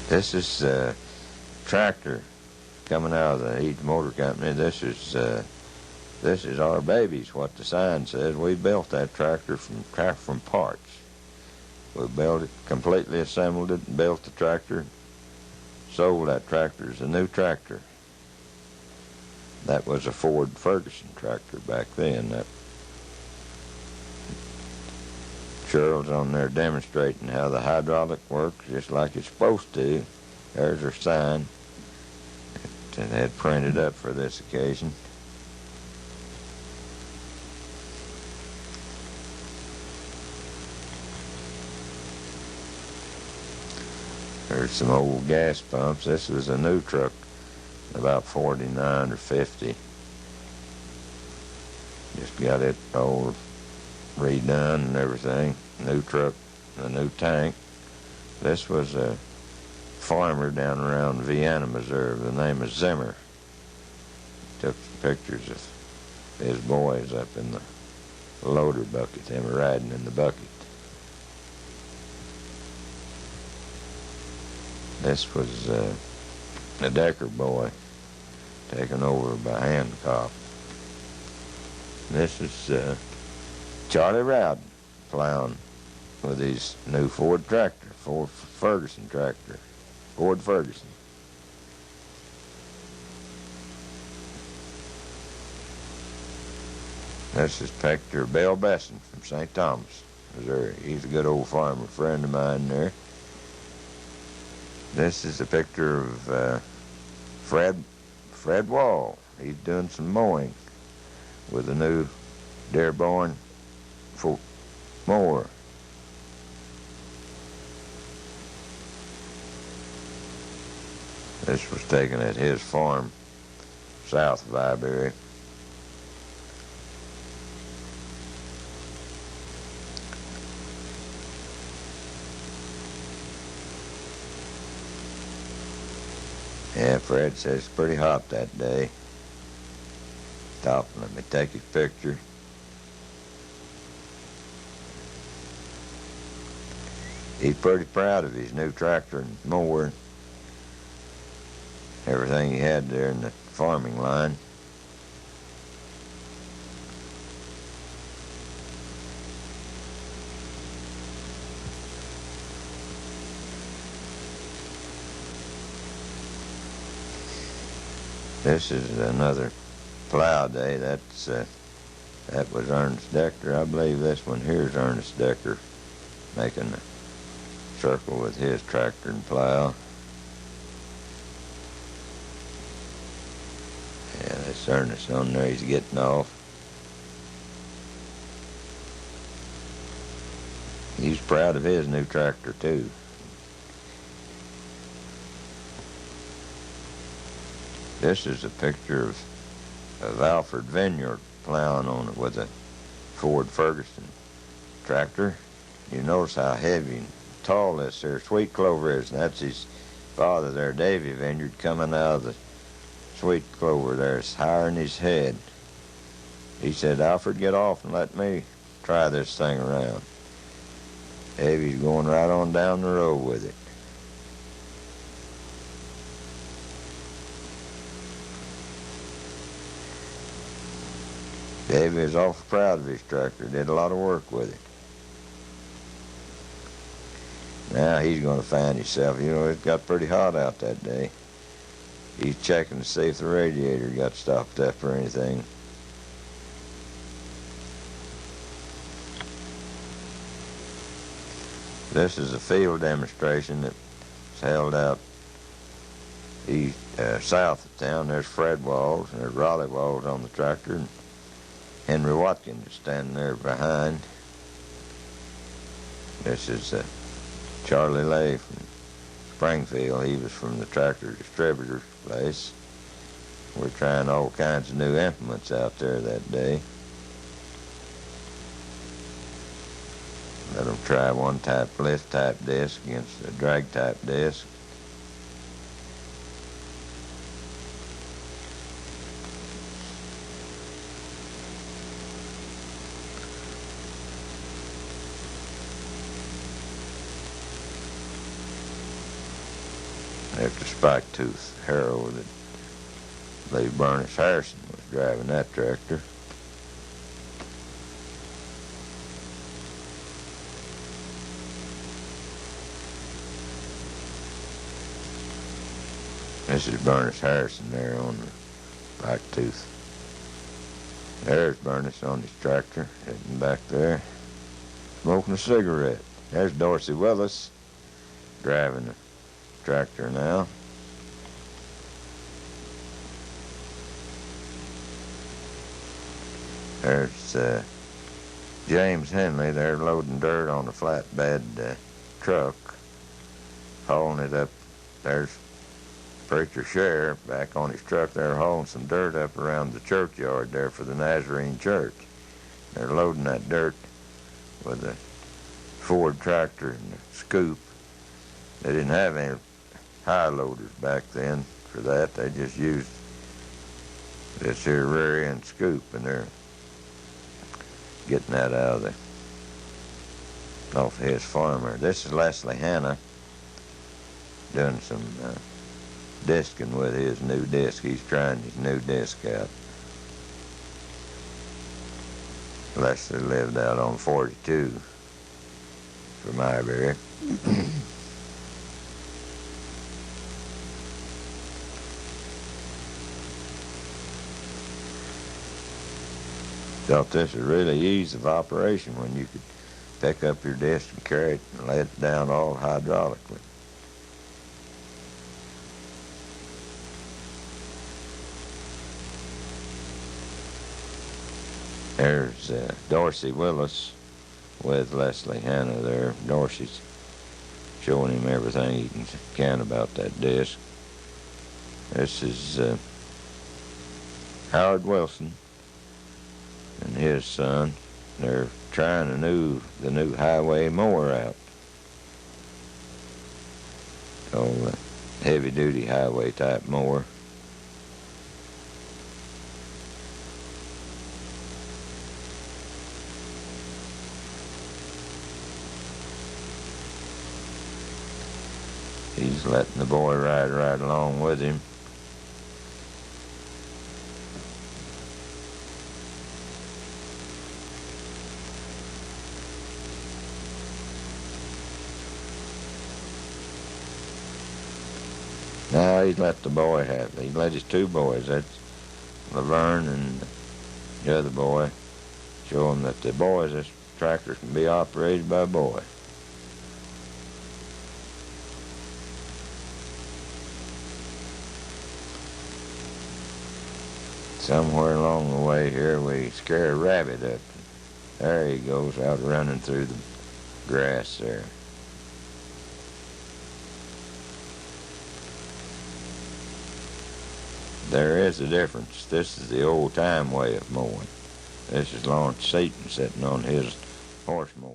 This is a tractor coming out of the Eads Motor Company. This is our babies, what the sign says. We built that tractor from parts. We built it, completely assembled it, and built the tractor, sold that tractor as a new tractor. That was a Ford Ferguson tractor back then. That Cheryl's on there demonstrating how the hydraulic works, just like it's supposed to. There's her sign. It had printed up for this occasion. There's some old gas pumps. This was a new truck, about 49 or 50. Just got it all redone and everything. New truck, a new tank. This was a farmer down around Vienna, Missouri. The name is Zimmer. Took some pictures of his boys up in the loader bucket, them riding in the bucket. This was a Decker boy taken over by Hancock. This is Charlie Rowden plowing with his new Ford tractor, Ford Ferguson tractor, Ford Ferguson. This is picture of Bill Besson from St. Thomas, Missouri. He's a good old farmer friend of mine there. This is a picture of Fred Wall. He's doing some mowing with a new Dearborn mower. This was taken at his farm south of Iberia. Yeah, Fred says it's pretty hot that day. Stop and let me take his picture. He's pretty proud of his new tractor and mower. Everything he had there in the farming line. This is another plow day. That was Ernest Decker. I believe this one here is Ernest Decker making a circle with his tractor and plow. Yeah, that's Ernest on there. He's getting off. He's proud of his new tractor too. This is a picture of Alfred Vineyard plowing on it with a Ford Ferguson tractor. You notice how heavy and tall this here sweet clover is, and that's his father there, Davy Vineyard, coming out of the sweet clover there. It's higher than his head. He said, Alfred, get off and let me try this thing around. Davy's going right on down the road with it. Davy is awful proud of his tractor. Did a lot of work with it. Now he's going to find himself. You know, it got pretty hot out that day. He's checking to see if the radiator got stopped up or anything. This is a field demonstration that's held out south of town. There's Fred Walls and there's Raleigh Walls on the tractor. And Henry Watkins is standing there behind. This is Charlie Lay from Springfield. He was from the tractor distributor's place. We're trying all kinds of new implements out there that day. Let them try one lift type disc against a drag type disc. after Spike Tooth Harrow that Lee Burnis Harrison was driving that tractor. This is Burnis Harrison there on the Spike Tooth. There's Burnis on his tractor, sitting back there, smoking a cigarette. There's Dorsey Willis driving the tractor now. There's James Henley. They're loading dirt on a flatbed truck, hauling it up. There's Preacher Sheriff back on his truck. They're hauling some dirt up around the churchyard there for the Nazarene Church. They're loading that dirt with a Ford tractor and a scoop. They didn't have any high loaders back then for that. They just used this here rear end scoop, and they're getting that out of off his farmer. This is Leslie Hanna doing some disking with his new disc. He's trying his new disc out. Leslie lived out on 42 from Iberia. Thought this was really ease of operation when you could pick up your disc and carry it and lay it down all hydraulically. There's Dorsey Willis with Leslie Hanna there. Dorsey's showing him everything he can about that disc. This is Howard Wilson and his son. They're trying the new highway mower out. Called a heavy-duty highway type mower. He's letting the boy ride right along with him. Now he's let the boy have it. He let his two boys, that's Laverne and the other boy, show them that the boys, this tractor can be operated by a boy. Somewhere along the way here, we scare a rabbit up. There he goes, out running through the grass there. There is a difference. This is the old-time way of mowing. This is Lawrence Seaton sitting on his horse mower.